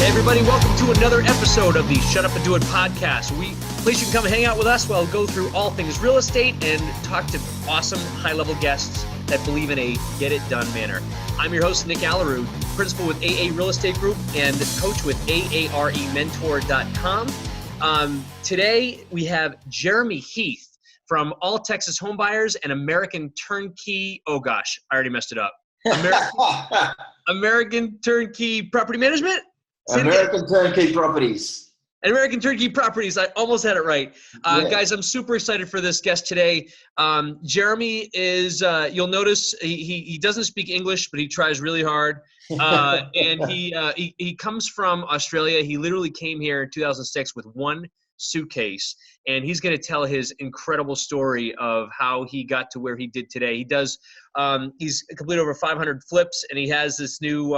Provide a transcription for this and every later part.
Hey everybody, welcome to another episode of the Shut Up and Do It podcast. Please you can come and hang out with us while we go through all things real estate and talk to awesome high-level guests that believe in a get-it-done manner. I'm your host, Nick Allerud, principal with AA Real Estate Group and coach with AAREmentor.com. Today, we have Geremy Heath from All Texas Homebuyers and American Turnkey, oh gosh, I already messed it up. American Turnkey Property Management? American Turnkey Properties. American Turnkey Properties. I almost had it right. Guys, I'm super excited for this guest today. Geremy is, you'll notice he doesn't speak English, but he tries really hard. And he comes from Australia. He literally came here in 2006 with one suitcase, and he's going to tell his incredible story of how he got to where he did today. He's completed over 500 flips, and he has this new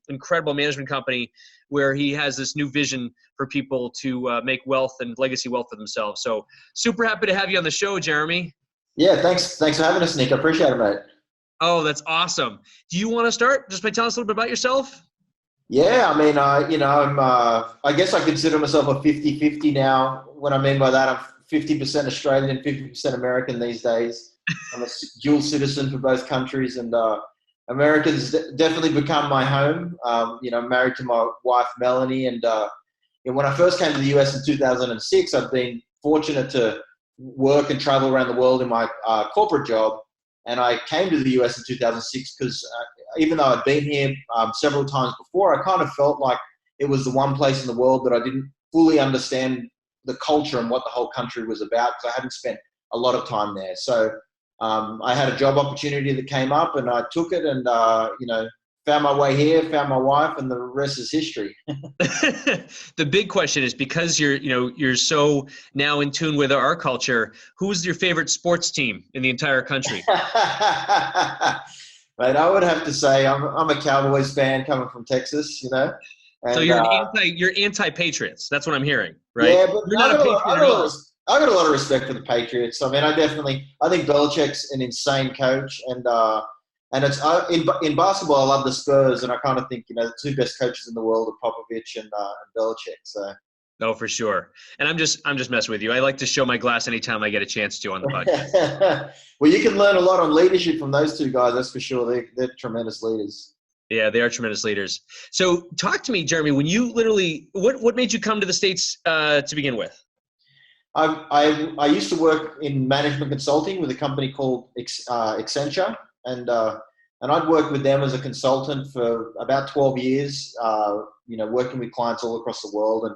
incredible management company where he has this new vision for people to make wealth and legacy wealth for themselves. So super happy to have you on the show, Geremy. Yeah, thanks for having us, Nick. I appreciate it, mate. Oh, that's awesome. Do you want to start just by telling us a little bit about yourself? Yeah, I mean, I guess I consider myself a 50-50 now. What I mean by that, I'm 50% Australian, 50% American these days. I'm a dual citizen for both countries, and America's definitely become my home. I'm married to my wife, Melanie, and when I first came to the US in 2006, I've been fortunate to work and travel around the world in my corporate job. And I came to the US in 2006 because even though I'd been here several times before, I kind of felt like it was the one place in the world that I didn't fully understand the culture and what the whole country was about, because I hadn't spent a lot of time there. So I had a job opportunity that came up, and I took it, and found my way here, found my wife, and the rest is history. The big question is, because you're so now in tune with our culture, who's your favorite sports team in the entire country? Mate, I would have to say I'm a Cowboys fan coming from Texas, And, so you're anti-Patriots. That's what I'm hearing, right? Yeah, but you're not a Patriot at all. I got a lot of respect for the Patriots. I mean, I think Belichick's an insane coach, and it's in basketball, I love the Spurs, and I kind of think the two best coaches in the world are Popovich and Belichick. So. Oh, for sure. And I'm just messing with you. I like to show my glass anytime I get a chance to on the podcast. Well, you can learn a lot on leadership from those two guys. That's for sure. They're tremendous leaders. Yeah, they are tremendous leaders. So talk to me, Geremy, when you literally, what made you come to the States to begin with? I used to work in management consulting with a company called Accenture, and I'd worked with them as a consultant for about 12 years, working with clients all across the world. And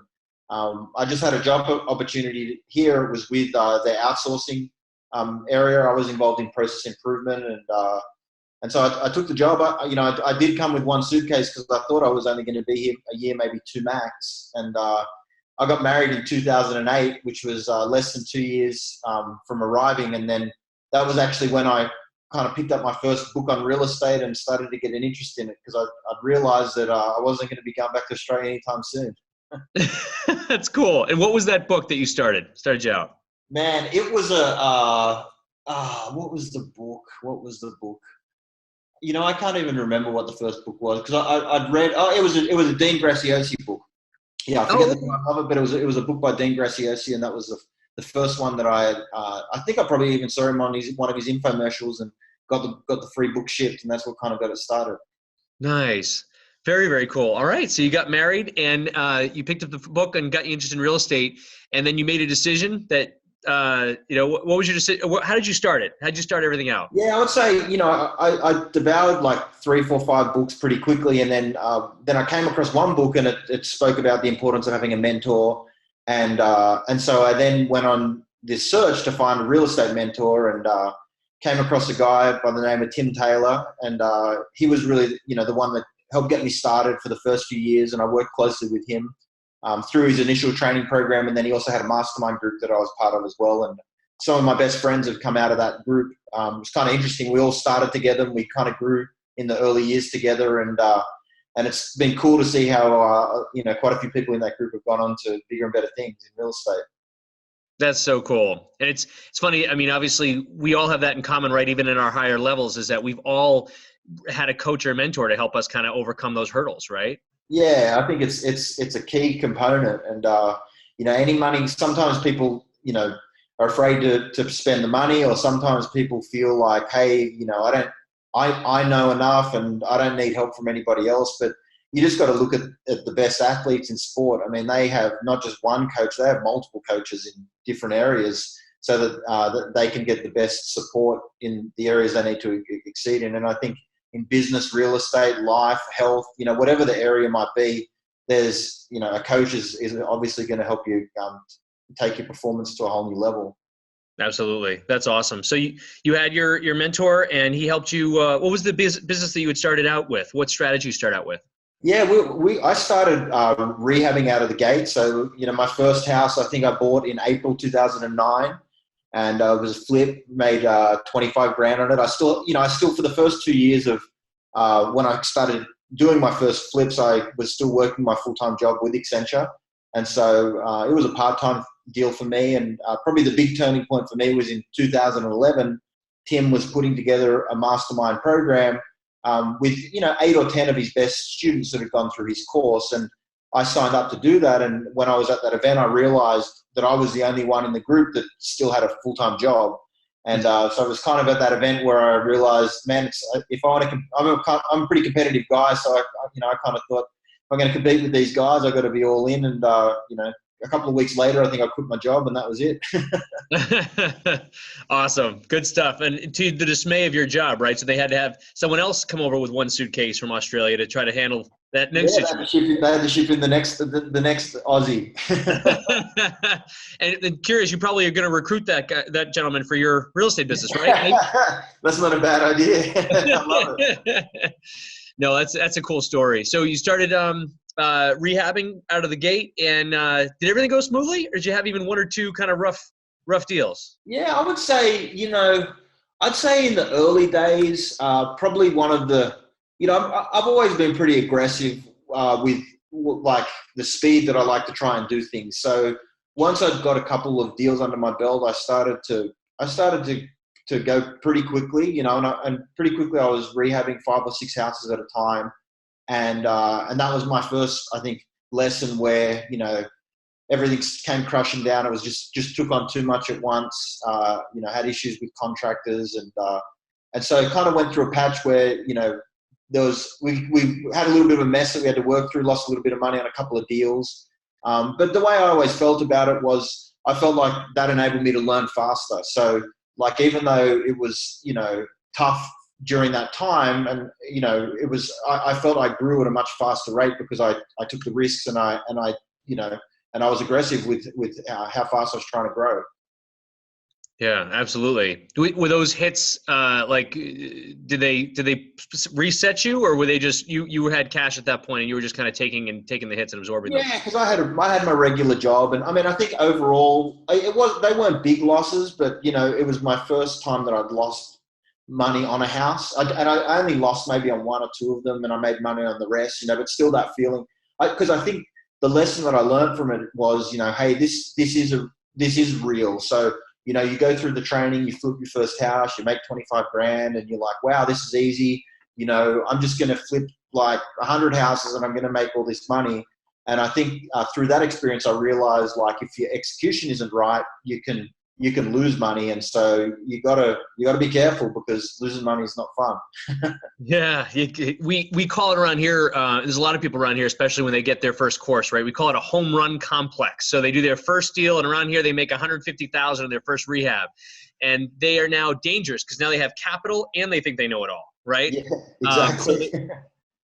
I just had a job opportunity here. It was with their outsourcing area. I was involved in process improvement, and so I took the job. I did come with one suitcase because I thought I was only going to be here a year, maybe two max. And I got married in 2008, which was less than 2 years from arriving. And then that was actually when I kind of picked up my first book on real estate and started to get an interest in it, because I'd realized that I wasn't going to be going back to Australia anytime soon. That's cool. And what was that book that you started you out? Man, it was what was the book? I can't even remember what the first book was, because I'd read. It was a Dean Graziosi book. Yeah, I forget the name of it, but it was a book by Dean Graziosi, and that was the first one that I think I probably even saw him on one of his infomercials and got the free book shipped, and that's what kind of got it started. Nice. Very, very cool. All right. So you got married, and you picked up the book and got you interested in real estate, and then you made a decision that, what was your decision? How did you start it? How did you start everything out? Yeah, I would say, I devoured like 3, 4, 5 books pretty quickly. And then I came across one book, and it spoke about the importance of having a mentor. And so I then went on this search to find a real estate mentor, and came across a guy by the name of Tim Taylor. And he was really, the one that helped get me started for the first few years. And I worked closely with him through his initial training program. And then he also had a mastermind group that I was part of as well. And some of my best friends have come out of that group. It was kind of interesting. We all started together, and we kind of grew in the early years together. And it's been cool to see how, quite a few people in that group have gone on to bigger and better things in real estate. That's so cool. And it's funny. I mean, obviously we all have that in common, right? Even in our higher levels, is that we've all had a coach or mentor to help us kind of overcome those hurdles, right? Yeah, I think it's a key component, and any money. Sometimes people are afraid to spend the money, or sometimes people feel like, hey, I know enough, and I don't need help from anybody else. But you just got to look at the best athletes in sport. I mean, they have not just one coach; they have multiple coaches in different areas, so that they can get the best support in the areas they need to exceed in. And I think in business, real estate, life, health, whatever the area might be, there's, a coach is obviously going to help you take your performance to a whole new level. Absolutely. That's awesome. So you had your mentor, and he helped you. What was the business that you had started out with? What strategy you start out with? Yeah, I started rehabbing out of the gate. So, my first house, I think I bought in April 2009. And it was a flip, made 25 grand on it. I still for the first 2 years of when I started doing my first flips, I was still working my full-time job with Accenture. And so it was a part-time deal for me. And probably the big turning point for me was in 2011. Tim was putting together a mastermind program with, 8 or 10 of his best students that had gone through his course. And I signed up to do that. And when I was at that event, I realized that I was the only one in the group that still had a full-time job. And so it was kind of at that event where I realized, man, if I want to, I'm a pretty competitive guy. So I kind of thought, if I'm going to compete with these guys, I've got to be all in. And, a couple of weeks later, I think I quit my job, and that was it. Awesome. Good stuff. And to the dismay of your job, right? So they had to have someone else come over with one suitcase from Australia to try to handle that next situation. They had to ship in the next Aussie. And curious, you probably are going to recruit that gentleman for your real estate business, right? That's not a bad idea. I love it. No, that's a cool story. So you started rehabbing out of the gate, and did everything go smoothly, or did you have even one or two kind of rough deals? Yeah, I would say, I'd say in the early days, probably one of the, I've always been pretty aggressive with like the speed that I like to try and do things. So once I'd got a couple of deals under my belt, I started to go pretty quickly, and pretty quickly I was rehabbing 5 or 6 houses at a time. And that was my first, I think, lesson where, everything came crashing down. It was just took on too much at once, had issues with contractors. And so it kind of went through a patch where, we had a little bit of a mess that we had to work through, lost a little bit of money on a couple of deals. But the way I always felt about it was I felt like that enabled me to learn faster. So like, even though it was, tough during that time, and I felt I grew at a much faster rate because I took the risks and I was aggressive with how fast I was trying to grow. Yeah, absolutely. Were those hits did they reset you, or were they just you had cash at that point and you were just kind of taking the hits and absorbing them? Yeah, because I had my regular job, and I mean, I think overall they weren't big losses, but it was my first time that I'd lost money on a house, and I only lost maybe on 1 or 2 of them, and I made money on the rest. But still that feeling, because I think the lesson that I learned from it was, hey, this is real. So you go through the training, you flip your first house, you make 25 grand, and you're like, wow, this is easy. I'm just going to flip like 100 houses and I'm going to make all this money. And I think through that experience, I realized, like, if your execution isn't right, you can lose money. And so you gotta be careful, because losing money is not fun. Yeah, we call it around here. There's a lot of people around here, especially when they get their first course, right? We call it a home run complex. So they do their first deal, and around here they make $150,000 in their first rehab, and they are now dangerous because now they have capital and they think they know it all, right? Yeah, exactly.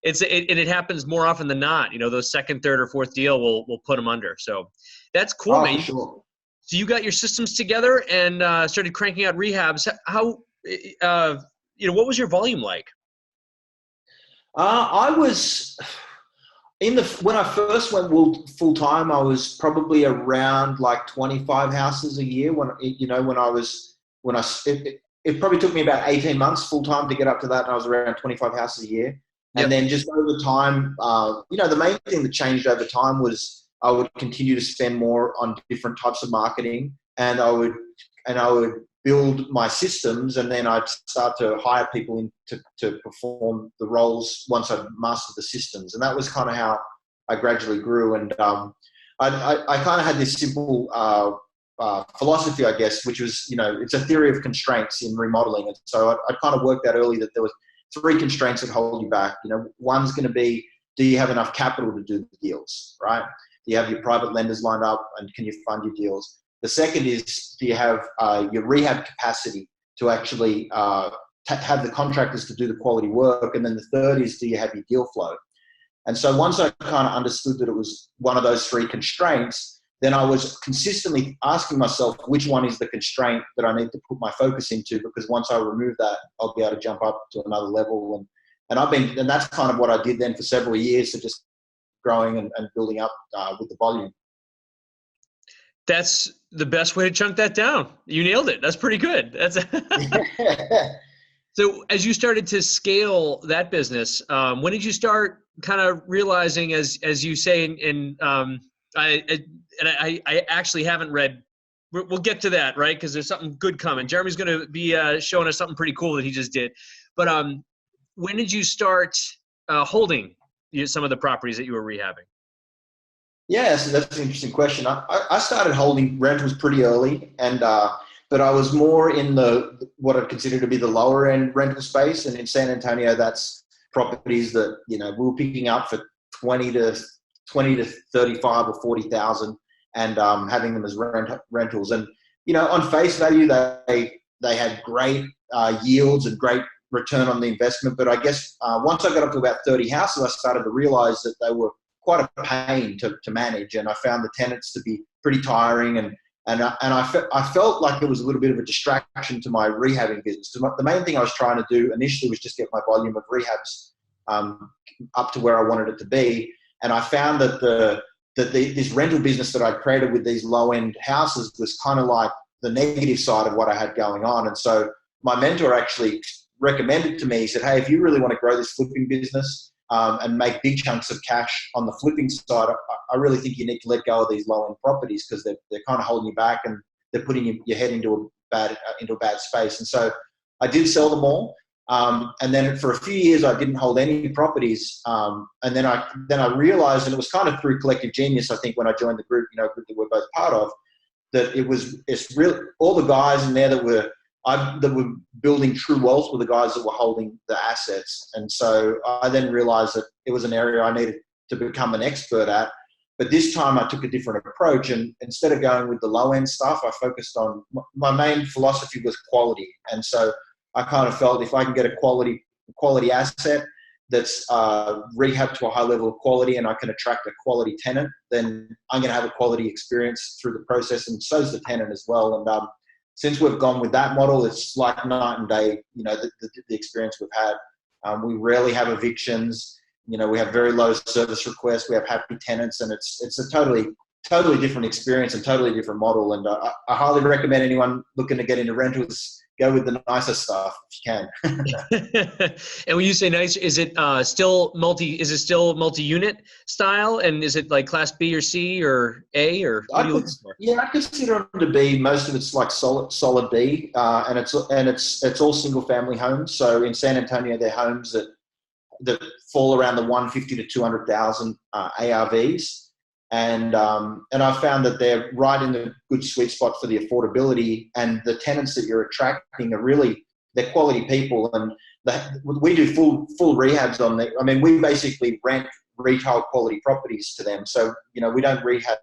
It happens more often than not. Those second, third, or fourth deal will put them under. So that's cool, man. For sure. So you got your systems together and started cranking out rehabs. How, what was your volume like? I was when I first went full time, I was probably around like 25 houses a year. It probably took me about 18 months full time to get up to that, and I was around 25 houses a year. Yep. And then just over time, the main thing that changed over time was I would continue to spend more on different types of marketing, and I would build my systems, and then I'd start to hire people in to perform the roles once I'd mastered the systems. And that was kind of how I gradually grew. And I kind of had this simple philosophy, I guess, which was, it's a theory of constraints in remodeling. And so I kind of worked out early that there was 3 constraints that hold you back. One's going to be, do you have enough capital to do the deals, right? Do you have your private lenders lined up, and can you fund your deals? The second is, do you have your rehab capacity to actually have the contractors to do the quality work? And then the third is, do you have your deal flow? And so once I kind of understood that it was one of those 3 constraints, then I was consistently asking myself, which one is the constraint that I need to put my focus into? Because once I remove that, I'll be able to jump up to another level. And that's kind of what I did then for several years, so just growing and building up with the volume. That's the best way to chunk that down. You nailed it. That's pretty good. That's So as you started to scale that business, when did you start kind of realizing, as you say, and I actually haven't read, we'll get to that, right? Because there's something good coming. Jeremy's going to be showing us something pretty cool that he just did. But when did you start holding some of the properties that you were rehabbing? Yeah, so that's an interesting question. I started holding rentals pretty early, and but I was more in what I'd consider to be the lower end rental space. And in San Antonio, that's properties that we were picking up for 20 to 35 or 40,000, and having them as rentals. And on face value, they had great yields and great return on the investment. But I guess once I got up to about 30 houses, I started to realize that they were quite a pain to manage, and I found the tenants to be pretty tiring, and I felt like it was a little bit of a distraction to my rehabbing business. The main thing I was trying to do initially was just get my volume of rehabs up to where I wanted it to be, and I found that this rental business that I created with these low-end houses was kind of like the negative side of what I had going on. And so my mentor actually recommended to me, he said, hey, if you really want to grow this flipping business, and make big chunks of cash on the flipping side, I really think you need to let go of these low-end properties, because they're kind of holding you back, and they're putting your head into a bad space. And so I did sell them all, and then for a few years I didn't hold any properties. And then I realized, and it was kind of through collective genius, I think, when I joined the group, group that we're both part of, that it's really all the guys in there that were building true wealth were the guys that were holding the assets. And so I then realized that it was an area I needed to become an expert at. But this time I took a different approach, and instead of going with the low end stuff, I focused on, my main philosophy was quality. And so I kind of felt if I can get a quality asset that's rehabbed to a high level of quality, and I can attract a quality tenant, then I'm going to have a quality experience through the process, and so's the tenant as well. And since we've gone with that model, it's like night and day, the experience we've had. We rarely have evictions. We have very low service requests. We have happy tenants, and it's a totally different experience and totally different model. And I highly recommend anyone looking to get into rentals, go with the nicer stuff if you can. And when you say nice, is it still multi-unit style? And is it like class B or C or A, or what are you looking for? Yeah, I consider them to be, most of it's like solid B, and it's all single family homes. So in San Antonio, they're homes that fall around the 150 to 200,000 ARVs. And I found that they're right in the good sweet spot for the affordability, and the tenants that you're attracting they're quality people. And we do full rehabs on them. I mean, we basically rent retail quality properties to them. So, we don't rehab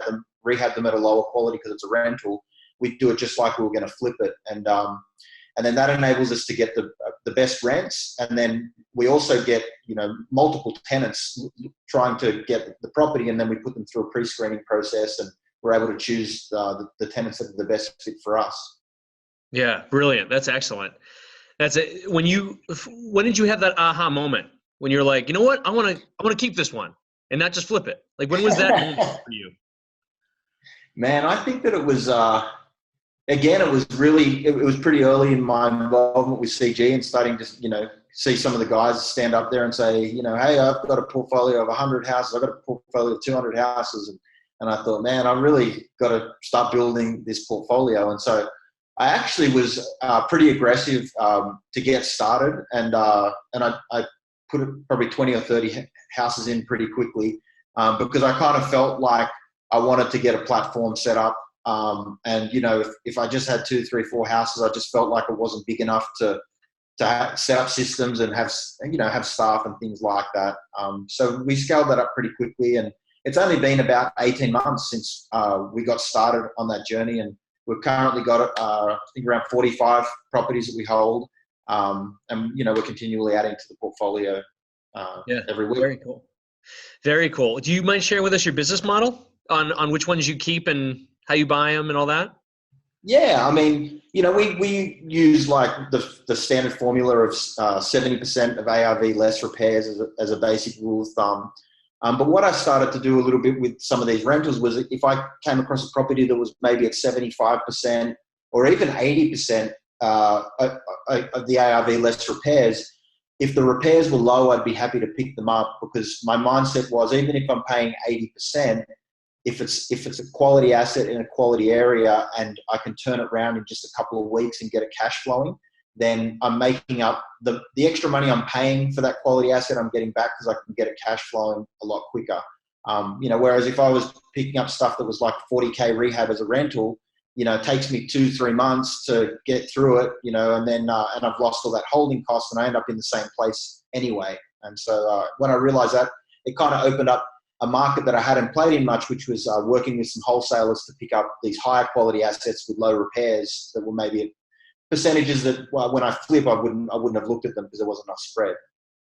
them at a lower quality because it's a rental. We do it just like we were going to flip it. And then that enables us to get the best rents. And then we also get, multiple tenants trying to get the property, and then we put them through a pre-screening process, and we're able to choose the tenants that are the best fit for us. Yeah, brilliant. That's excellent. That's it. When did you have that aha moment when you're like, you know what, I want to keep this one and not just flip it? Like, when was that moment for you? Man, I think that it was, again, it was pretty early in my involvement with CG, and starting to, see some of the guys stand up there and say, hey, I've got a portfolio of 100 houses. I've got a portfolio of 200 houses. And I thought, man, I really got to start building this portfolio. And so I actually was pretty aggressive to get started. And I put probably 20 or 30 houses in pretty quickly. because I kind of felt like I wanted to get a platform set up. And, you know, if I just had 2, 3, 4 houses, I just felt like it wasn't big enough to set up systems and have staff and things like that. So we scaled that up pretty quickly, and it's only been about 18 months since we got started on that journey, and we've currently got I think around 45 properties that we hold, and you know, we're continually adding to the portfolio every week. Very cool. Very cool. Do you mind sharing with us your business model on which ones you keep and how you buy them and all that? Yeah, I mean, you know, we use like the standard formula of 70% of ARV less repairs as a basic rule of thumb. But what I started to do a little bit with some of these rentals was, if I came across a property that was maybe at 75% or even 80% of the ARV less repairs, if the repairs were low, I'd be happy to pick them up, because my mindset was, even if I'm paying 80%, if it's a quality asset in a quality area and I can turn it around in just a couple of weeks and get it cash flowing, then I'm making up the extra money I'm paying for that quality asset. I'm getting back because I can get it cash flowing a lot quicker. You know, whereas if I was picking up stuff that was like 40K rehab as a rental, you know, it takes me 2-3 months to get through it, you know, and then and I've lost all that holding cost, and I end up in the same place anyway. And so when I realized that, it kind of opened up a market that I hadn't played in much, which was working with some wholesalers to pick up these higher quality assets with low repairs that were maybe at percentages that, well, when I flip, I wouldn't have looked at them because there wasn't enough spread.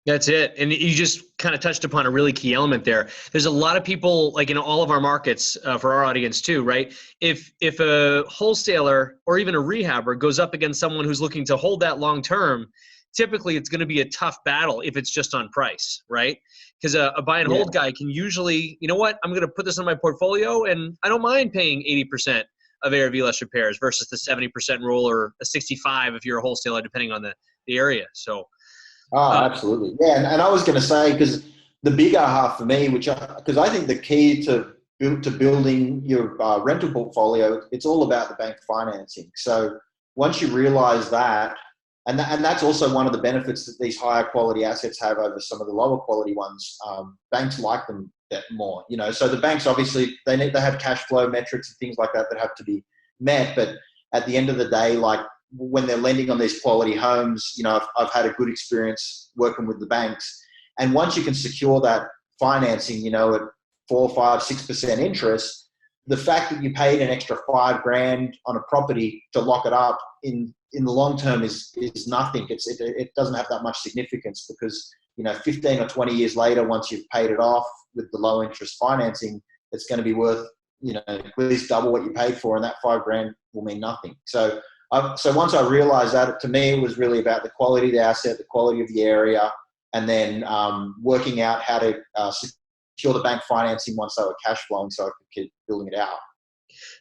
That's it. And you just kind of touched upon a really key element there. There's a lot of people, like in all of our markets, for our audience too, right? If a wholesaler or even a rehabber goes up against someone who's looking to hold that long term, typically it's going to be a tough battle if it's just on price, right? Because a buy and hold guy can usually, you know what, I'm going to put this on my portfolio and I don't mind paying 80% of ARV less repairs versus the 70% rule, or a 65 if you're a wholesaler, depending on the area. So. Oh, absolutely. Yeah. And I was going to say, because the bigger half for me, because I think the key to building your rental portfolio, it's all about the bank financing. So once you realize that, and that's also one of the benefits that these higher quality assets have over some of the lower quality ones. Banks like them more, you know. So the banks, obviously, they have cash flow metrics and things like that have to be met. But at the end of the day, like when they're lending on these quality homes, you know, I've had a good experience working with the banks. And once you can secure that financing, you know, at 4, 5, 6% interest, the fact that you paid an extra $5,000 on a property to lock it up in the long term is nothing. It doesn't have that much significance, because, you know, 15 or 20 years later, once you've paid it off with the low interest financing, it's going to be worth, you know, at least double what you paid for, and that $5,000 will mean nothing. So once I realized that, to me, it was really about the quality of the asset, the quality of the area, and then working out how to secure the bank financing once they were cash flowing, so I could keep building it out.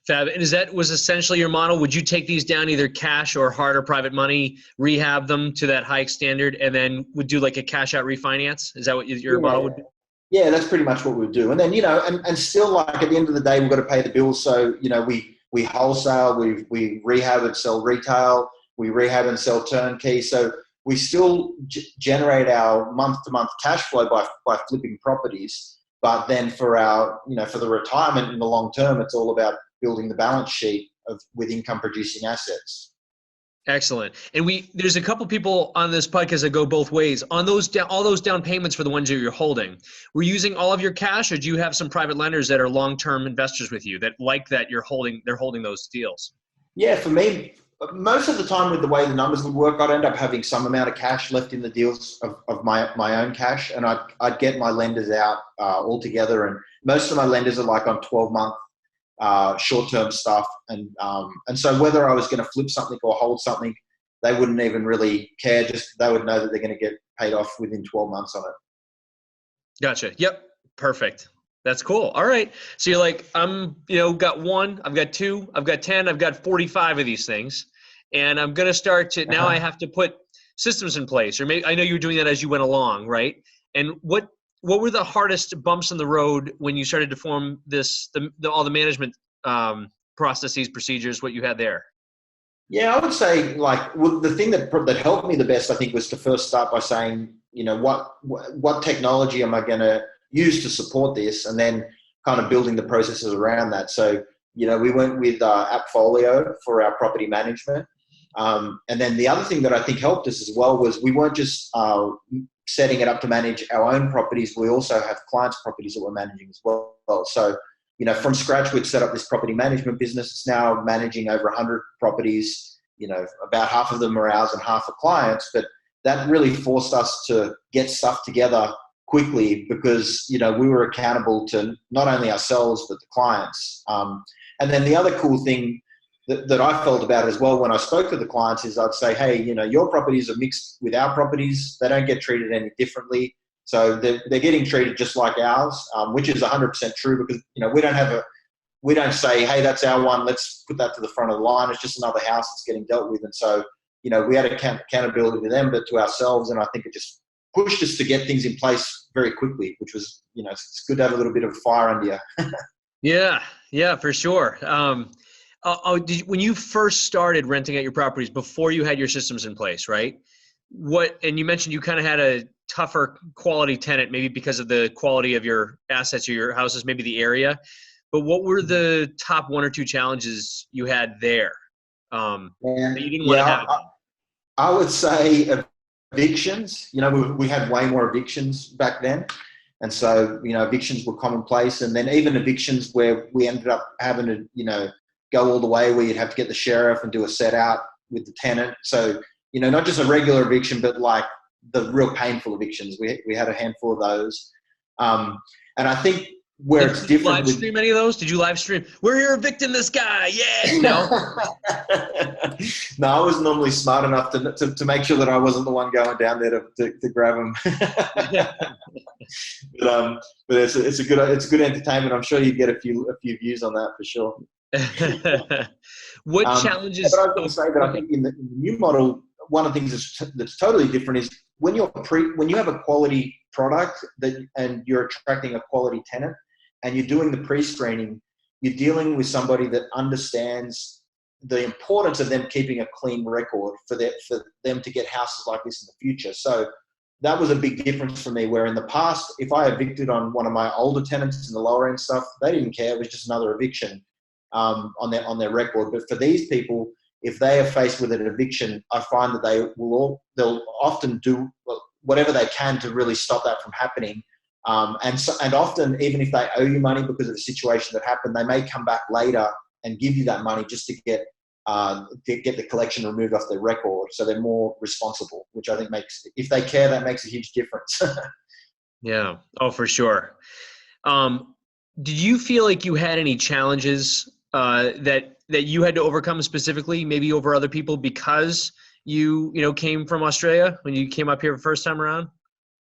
Fab. And was essentially your model? Would you take these down either cash or hard or private money, rehab them to that high standard, and then would do like a cash out refinance? Is that what your model would be? Yeah, that's pretty much what we would do. And then, you know, and still, like, at the end of the day, we've got to pay the bills. So, you know, we wholesale, we rehab and sell retail, we rehab and sell turnkey. So we still generate our month-to-month cash flow by flipping properties. But then for our, you know, for the retirement in the long term, it's all about building the balance sheet with income producing assets. Excellent. And there's a couple people on this podcast that go both ways. On all those down payments for the ones that you're holding, we're using all of your cash, or do you have some private lenders that are long-term investors with you that like that they're holding those deals? Yeah, for me, most of the time with the way the numbers would work, I'd end up having some amount of cash left in the deals of my own cash, and I'd get my lenders out altogether. And most of my lenders are like on 12-month short-term stuff, and so whether I was going to flip something or hold something, they wouldn't even really care. Just they would know that they're going to get paid off within 12 months on it. Gotcha. Yep. Perfect. That's cool. All right. So you're like, got 1, I've got 2, I've got 10, I've got 45 of these things, and I'm going to start to now. I have to put systems in place, or maybe I know you were doing that as you went along, right? And what were the hardest bumps in the road when you started to form all the management processes, procedures, what you had there? Yeah, I would say, like, the thing that helped me the best, I think, was to first start by saying, you know, what technology am I going to use to support this, and then kind of building the processes around that. So, we went with Appfolio for our property management. And then the other thing that I think helped us as well was we weren't just setting it up to manage our own properties. We also have clients' properties that we're managing as well. So, from scratch, we'd set up this property management business. It's now managing over 100 properties. About half of them are ours and half are clients. But that really forced us to get stuff together quickly because, we were accountable to not only ourselves, but the clients. And then the other cool thing that I felt about it as well when I spoke to the clients is I'd say, hey, your properties are mixed with our properties. They don't get treated any differently. So they're getting treated just like ours, which is 100% true because, we don't say, hey, that's our one. Let's put that to the front of the line. It's just another house that's getting dealt with. And so, we had accountability to them, but to ourselves. And I think it just pushed us to get things in place very quickly, which was, it's good to have a little bit of fire under you. Yeah, for sure. When you first started renting out your properties before you had your systems in place, right? And you mentioned you kind of had a tougher quality tenant, maybe because of the quality of your assets or your houses, maybe the area. But what were the top one or two challenges you had there that you didn't want to have? I would say evictions. We had way more evictions back then. And so, evictions were commonplace. And then even evictions where we ended up having to, go all the way where you'd have to get the sheriff and do a set out with the tenant. So, not just a regular eviction, but like the real painful evictions. We had a handful of those. And I think where it's different. Did you live stream any of those? Did you live stream? We're here evicting this guy. Yeah. No. No, I was normally smart enough to make sure that I wasn't the one going down there to grab him. But it's a good entertainment. I'm sure you'd get a few views on that for sure. What challenges? But I was going to say that I think in the new model, one of the things that's totally different is when you have a quality product and you're attracting a quality tenant and you're doing the pre-screening, you're dealing with somebody that understands the importance of them keeping a clean record for them to get houses like this in the future. So that was a big difference for me, where in the past, if I evicted on one of my older tenants in the lower end stuff, they didn't care. It was just another eviction on their record. But for these people, if they are faced with an eviction, I find that they'll often do whatever they can to really stop that from happening. And often, even if they owe you money because of a situation that happened, they may come back later and give you that money just to get the collection removed off their record. So they're more responsible, which I think if they care, that makes a huge difference. Yeah. Oh, for sure. Did you feel like you had any challenges that you had to overcome specifically, maybe over other people, because you came from Australia when you came up here the first time around?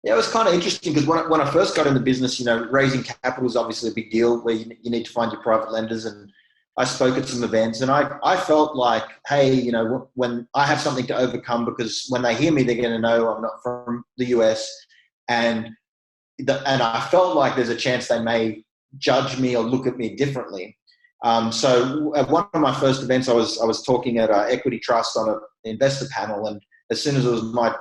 Yeah, it was kind of interesting because when I first got in the business, raising capital is obviously a big deal where you need to find your private lenders. And I spoke at some events and I felt like, hey, when I have something to overcome, because when they hear me, they're going to know I'm not from the US. And I felt like there's a chance they may judge me or look at me differently. So at one of my first events, I was talking at an equity trust on an investor panel, and as soon as it was my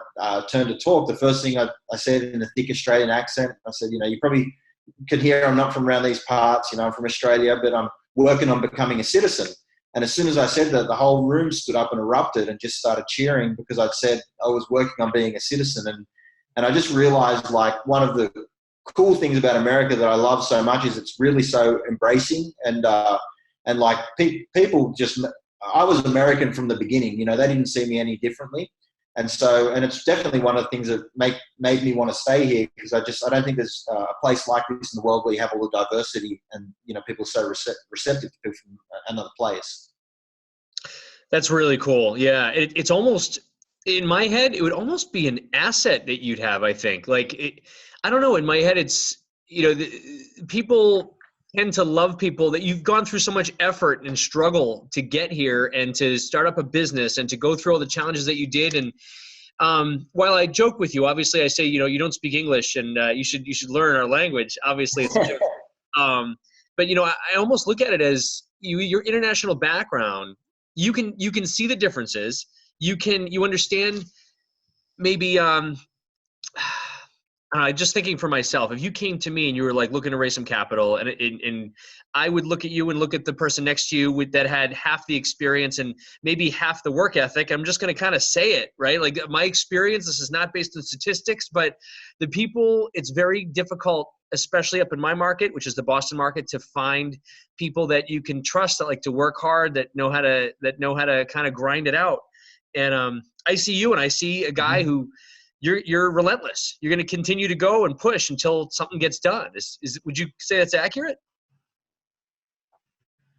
turn to talk, the first thing I said in a thick Australian accent, I said, you probably could hear I'm not from around these parts, I'm from Australia, but I'm working on becoming a citizen. And as soon as I said that, the whole room stood up and erupted and just started cheering because I'd said I was working on being a citizen. And I just realized, like, one of the cool things about America that I love so much is it's really so embracing and like people just, I was American from the beginning, they didn't see me any differently. And it's definitely one of the things that made me want to stay here, because I don't think there's a place like this in the world where you have all the diversity and, people are so receptive to people from another place. That's really cool. Yeah. It's almost, in my head, it would almost be an asset that you'd have, I think. I don't know, in my head, it's, people tend to love people that you've gone through so much effort and struggle to get here and to start up a business and to go through all the challenges that you did. And while I joke with you, obviously I say, you don't speak English and you should learn our language. Obviously it's a joke. But I almost look at it as your international background. You can see the differences. You understand maybe just thinking for myself, if you came to me and you were like looking to raise some capital, and I would look at you and look at the person next to you that had half the experience and maybe half the work ethic, I'm just going to kind of say it, right? Like my experience, this is not based on statistics, but the people, it's very difficult, especially up in my market, which is the Boston market, to find people that you can trust, that like to work hard, that know how to kind of grind it out. And I see you, and I see a guy who, you're relentless. You're going to continue to go and push until something gets done. Would you say that's accurate?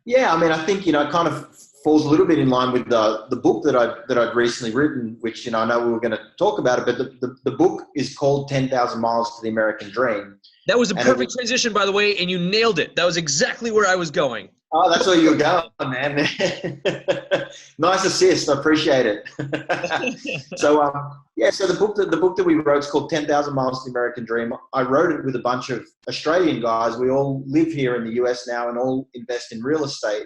Yeah, I mean, I think, it kind of falls a little bit in line with the book that I'd recently written, which, I know we were going to talk about it, but the book is called 10,000 Miles to the American Dream. That was a perfect transition, by the way, and you nailed it. That was exactly where I was going. Oh, that's where you were going, man. Nice assist. I appreciate it. So, so the book that we wrote is called 10,000 Miles to the American Dream. I wrote it with a bunch of Australian guys. We all live here in the US now and all invest in real estate.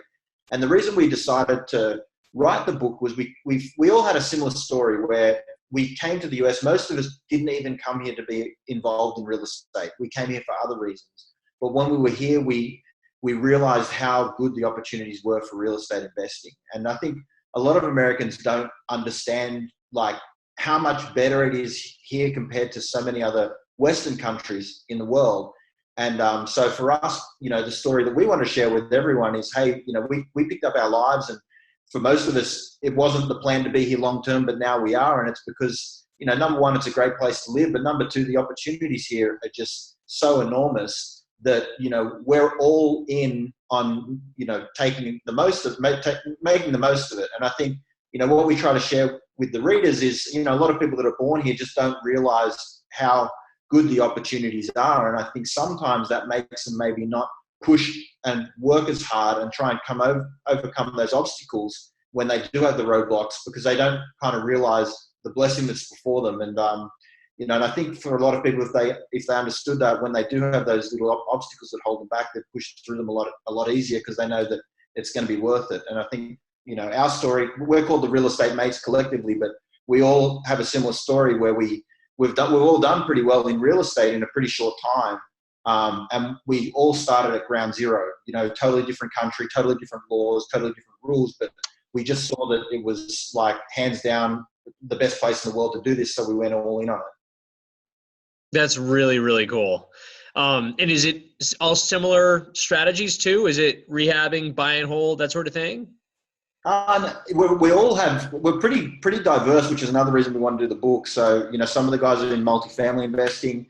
And the reason we decided to write the book was we all had a similar story where we came to the US. Most of us didn't even come here to be involved in real estate. We came here for other reasons. But when we were here, we realized how good the opportunities were for real estate investing. And I think a lot of Americans don't understand like how much better it is here compared to so many other Western countries in the world. And so for us, the story that we want to share with everyone is, hey, we picked up our lives, and for most of us, it wasn't the plan to be here long-term, but now we are. And it's because, number one, it's a great place to live, but number two, the opportunities here are just so enormous that, we're all in on, making the most of it. And I think, what we try to share with the readers is, a lot of people that are born here just don't realize how good the opportunities are. And I think sometimes that makes them maybe not push and work as hard and try and overcome those obstacles when they do have the roadblocks, because they don't kind of realize the blessing that's before them. And, and I think for a lot of people, if they understood that, when they do have those little obstacles that hold them back, they push through them a lot easier, because they know that it's going to be worth it. And I think, our story, we're called the Real Estate Mates collectively, but we all have a similar story where we've all done pretty well in real estate in a pretty short time. And we all started at ground zero, totally different country, totally different laws, totally different rules. But we just saw that it was like hands down the best place in the world to do this. So we went all in on it. That's really, really cool. And is it all similar strategies too? Is it rehabbing, buy and hold, that sort of thing? We're pretty diverse, which is another reason we want to do the book. So, some of the guys are in multifamily investing.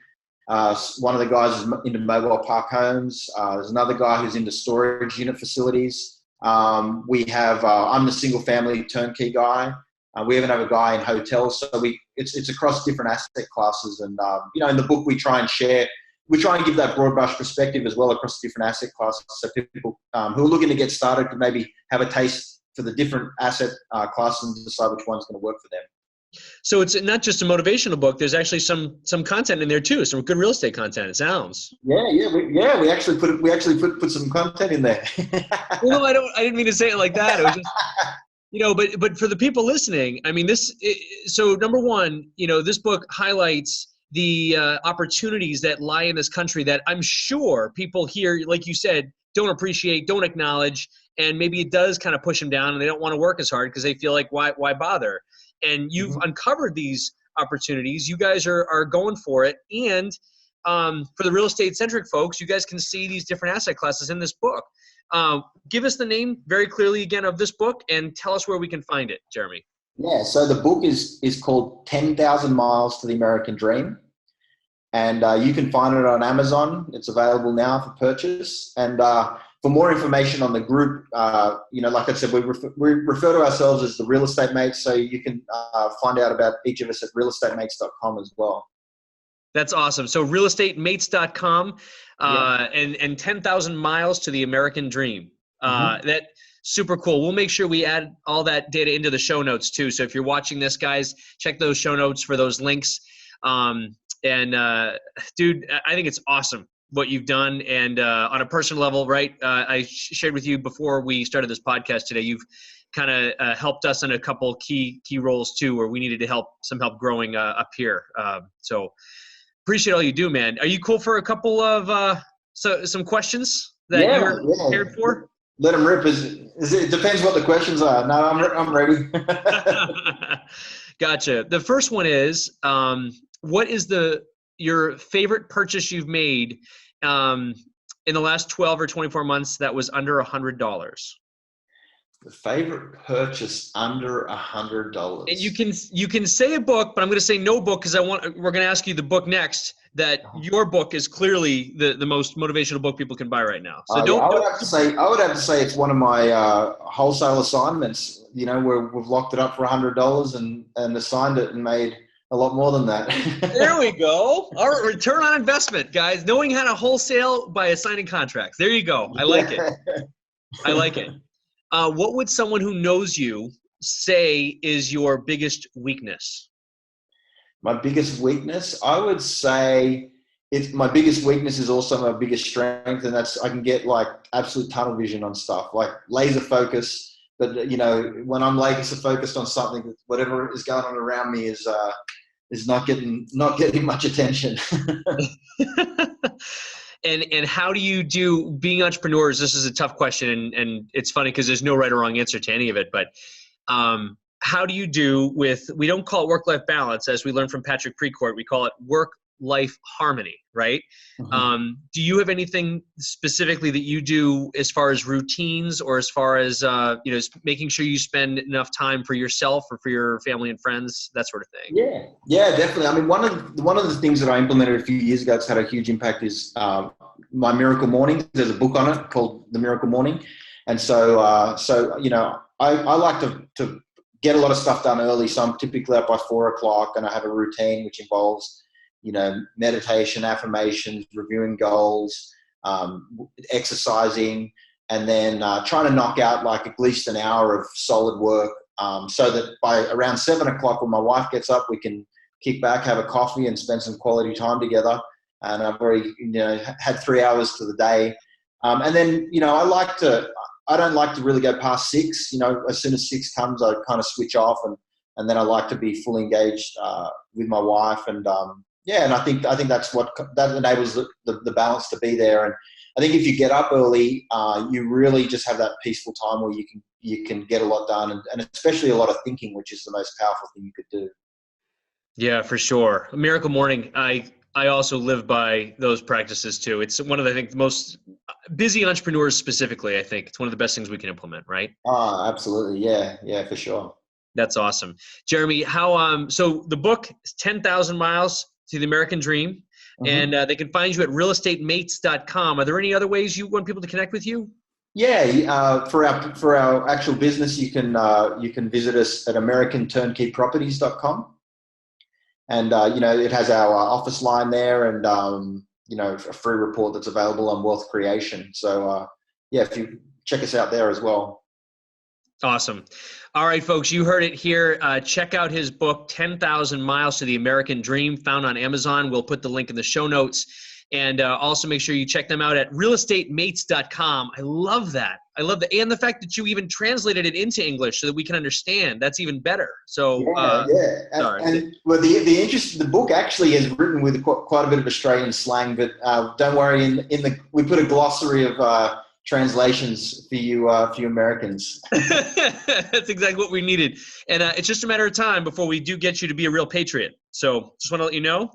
One of the guys is into mobile park homes. There's another guy who's into storage unit facilities. We have, I'm the single family turnkey guy. We even have a guy in hotels. So it's across different asset classes. And, in the book, we try and give that broad brush perspective as well across different asset classes. So people who are looking to get started can maybe have a taste for the different asset classes and decide which one's going to work for them. So it's not just a motivational book. There's actually some content in there too. Some good real estate content. It sounds. Yeah. We actually put some content in there. Well, I didn't mean to say it like that. It was just, but for the people listening, I mean, so number one, this book highlights the opportunities that lie in this country that I'm sure people here, like you said, don't appreciate, don't acknowledge, and maybe it does kind of push them down and they don't want to work as hard because they feel like, why bother? And you've uncovered these opportunities. You guys are going for it. And for the real estate centric folks, you guys can see these different asset classes in this book. Give us the name very clearly again of this book and tell us where we can find it, Geremy. Yeah, so the book is called 10,000 Miles to the American Dream. And you can find it on Amazon. It's available now for purchase. And for more information on the group, like I said, we refer to ourselves as the Real Estate Mates. So you can find out about each of us at realestatemates.com as well. That's awesome. So realestatemates.com and 10,000 miles to the American dream. That super cool. We'll make sure we add all that data into the show notes too. So if you're watching this, guys, check those show notes for those links. Dude, I think it's awesome what you've done. And on a personal level, right, I shared with you before we started this podcast today, you've kind of helped us in a couple key roles too, where we needed some help growing up here. So Appreciate all you do, man. Are you cool for a couple of some questions that you're prepared for? Let them rip. It depends what the questions are. No, I'm ready. Gotcha. The first one is, what is your favorite purchase you've made in the last 12 or 24 months that was under $100? The favorite purchase under $100. And you can say a book, but I'm going to say no book because we're going to ask you the book next. That your book is clearly the most motivational book people can buy right now. So I would have to say it's one of my wholesale assignments. Where we've locked it up for $100 and assigned it and made a lot more than that. There we go. Our return on investment, guys. Knowing how to wholesale by assigning contracts. There you go. I like it. I like it. What would someone who knows you say is your biggest weakness? My biggest weakness, I would say my biggest weakness is also my biggest strength. And that's, I can get like absolute tunnel vision on stuff, like laser focus. But when I'm laser focused on something, whatever is going on around me is not getting much attention. And how do you do being entrepreneurs? This is a tough question, and it's funny because there's no right or wrong answer to any of it. But how do you do with, we don't call it work-life balance, as we learned from Patrick Precourt, we call it work-life harmony, right? Mm-hmm. Do you have anything specifically that you do as far as routines or as far as, making sure you spend enough time for yourself or for your family and friends, that sort of thing? Yeah, definitely. I mean, one of the things that I implemented a few years ago, it's had a huge impact, is my Miracle Mornings. There's a book on it called The Miracle Morning. And so I like to get a lot of stuff done early. So I'm typically up by 4:00 and I have a routine which involves, meditation, affirmations, reviewing goals, exercising, and then trying to knock out like at least an hour of solid work, so that by around 7:00 when my wife gets up, we can kick back, have a coffee and spend some quality time together. And I've already, had 3 hours to the day. And then, I don't like to really go past 6. As soon as 6 comes, I kind of switch off, and then I like to be fully engaged with my wife. And and I think that enables the balance to be there. And I think if you get up early, you really just have that peaceful time where you can get a lot done, and especially a lot of thinking, which is the most powerful thing you could do. Yeah, for sure. Miracle Morning. I also live by those practices too. It's one of the, I think, the most busy entrepreneurs specifically. I think it's one of the best things we can implement, right? Oh, absolutely. Yeah, for sure. That's awesome. Jeremy, so the book is 10,000 Miles to the American Dream, mm-hmm. and they can find you at realestatemates.com. Are there any other ways you want people to connect with you? Yeah, for our actual business, you can visit us at americanturnKeyproperties.com. And, it has our office line there and, a free report that's available on wealth creation. So, if you check us out there as well. Awesome. All right, folks, you heard it here. Check out his book, 10,000 Miles to the American Dream, found on Amazon. We'll put the link in the show notes. And also make sure you check them out at realestatemates.com. I love that. And the fact that you even translated it into English so that we can understand. That's even better. So sorry. And well, the book actually is written with quite a bit of Australian slang, but don't worry. We put a glossary of translations for you Americans. That's exactly what we needed. And it's just a matter of time before we do get you to be a real patriot. So just want to let you know.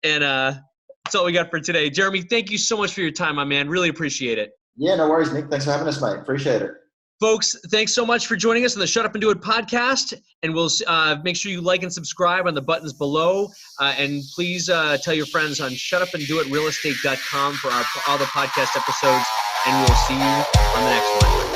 And that's all we got for today. Jeremy, thank you so much for your time, my man. Really appreciate it. Yeah, no worries, Nick. Thanks for having us, mate. Appreciate it. Folks, thanks so much for joining us on the Shut Up and Do It podcast. And we'll make sure you like and subscribe on the buttons below. And please tell your friends on shutupanddoitrealestate.com for all the podcast episodes. And we'll see you on the next one.